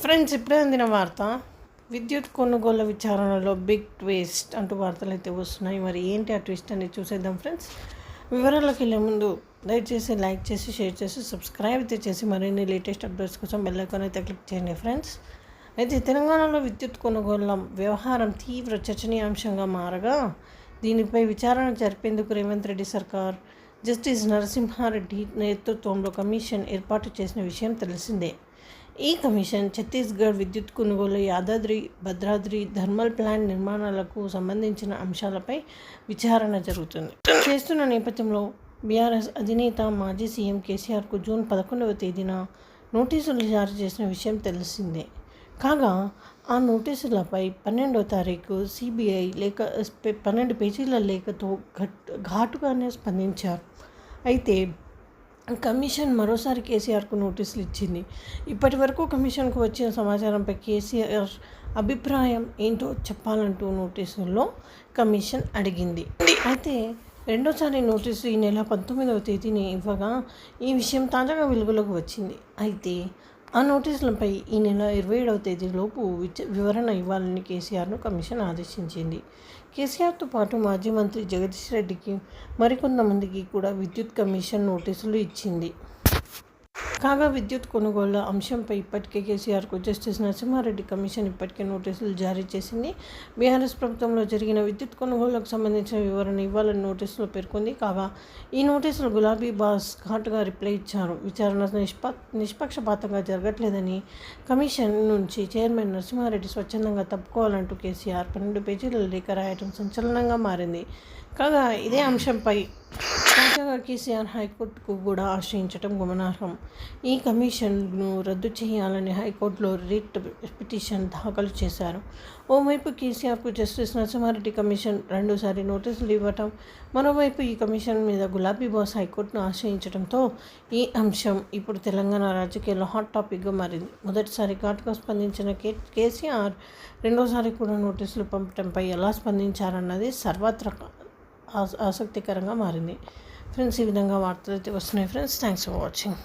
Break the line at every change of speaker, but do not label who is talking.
Friends, ఇప్పుడే అందిన వార్త. విద్యుత్ కొనుగోళ్ల విచారణలో బిగ్ ట్విస్ట్ అంటూ వార్తలు అయితే వస్తున్నాయి. మరి ఏంటి ఆ ట్విస్ట్ అనేది చూసేద్దాం ఫ్రెండ్స్. వివరాల్లోకి వెళ్ళే ముందు దయచేసి లైక్ చేసి, షేర్ చేసి, సబ్స్క్రైబ్ అయితే చేసి మరిన్ని లేటెస్ట్ అప్డేట్స్ కోసం బెల్ ఐకాన్ అయితే క్లిక్ చేయండి ఫ్రెండ్స్. అయితే తెలంగాణలో విద్యుత్ కొనుగోళ్ల వ్యవహారం తీవ్ర చర్చనీయాంశంగా మారగా, దీనిపై విచారణ జరిపేందుకు రేవంత్ రెడ్డి సర్కార్ జస్టిస్ నరసింహారెడ్డి నేతృత్వంలో కమిషన్ ఏర్పాటు చేసిన విషయం తెలిసిందే. ఈ కమిషన్ ఛత్తీస్గఢ్ విద్యుత్ కొనుగోలు, యాదాద్రి భద్రాద్రి థర్మల్ ప్లాంట్ నిర్మాణాలకు సంబంధించిన అంశాలపై విచారణ చేస్తున్న నేపథ్యంలో బీఆర్ఎస్ అధినేత మాజీ సీఎం కేసీఆర్కు జూన్ 11వ తేదీన నోటీసులు జారీ చేసిన విషయం తెలిసిందే. కాగా ఆ నోటీసులపై 12వ తారీఖు సిబిఐ 12 పేజీల లేఖతో ఘాటుగానే స్పందించారు. అయితే కమిషన్ మరోసారి కేసీఆర్కు నోటీసులు ఇచ్చింది. ఇప్పటి వరకు కమిషన్కు వచ్చిన సమాచారంపై కేసీఆర్ అభిప్రాయం ఏంటో చెప్పాలంటూ నోటీసుల్లో కమిషన్ అడిగింది. అయితే రెండోసారి నోటీసు ఈ నెల 19వ తేదీని ఇవ్వగా ఈ విషయం తాజాగా వెలుగులోకి వచ్చింది. అయితే ఆ నోటీసులపై ఈ నెల 27వ తేదీలోపు వివరణ ఇవ్వాలని కేసీఆర్ను కమిషన్ ఆదేశించింది. కేసీఆర్తో పాటు మాజీ మంత్రి జగదీష్ రెడ్డికి, మరికొంతమందికి కూడా విద్యుత్ కమిషన్ నోటీసులు ఇచ్చింది. కాగా విద్యుత్ కొనుగోళ్ల అంశంపై ఇప్పటికే కేసీఆర్కు జస్టిస్ నరసింహారెడ్డి కమిషన్ ఇప్పటికే నోటీసులు జారీ చేసింది. బీఆర్ఎస్ ప్రభుత్వంలో జరిగిన విద్యుత్ కొనుగోళ్లకు సంబంధించిన వివరణ ఇవ్వాలని నోటీసులో పేర్కొంది. కాగా ఈ నోటీసులు గులాబీ బాస్ ఘాటుగా రిప్లై ఇచ్చారు. విచారణ నిష్పక్షపాతంగా జరగట్లేదని, కమిషన్ నుంచి చైర్మన్ నరసింహారెడ్డి స్వచ్ఛందంగా తప్పుకోవాలంటూ కేసీఆర్ 12 పేజీల లేఖ రాయడం సంచలనంగా మారింది. కాగా ఇదే అంశంపై తాజాగా కేసీఆర్ హైకోర్టుకు కూడా ఆశ్రయించడం గమనార్హం. ఈ కమిషన్ను రద్దు చేయాలని హైకోర్టులో రిట్ పిటిషన్ దాఖలు చేశారు. ఓవైపు కేసీఆర్కు జస్టిస్ నరసింహారెడ్డి కమిషన్ రెండోసారి నోటీసులు ఇవ్వటం, మరోవైపు ఈ కమిషన్ మీద గులాబీ బాస్ హైకోర్టును ఆశ్రయించడంతో ఈ అంశం ఇప్పుడు తెలంగాణ రాజకీయాల్లో హాట్ టాపిక్గా మారింది. మొదటిసారి ఘాటుగా స్పందించిన కేసీఆర్ రెండోసారి కూడా నోటీసులు పంపడంపై ఎలా స్పందించారన్నది సర్వత్రా ఆసక్తికరంగా మారింది. ఫ్రెండ్స్, ఈ విధంగా వార్తలు అయితే వస్తున్నాయి ఫ్రెండ్స్. Thanks for watching.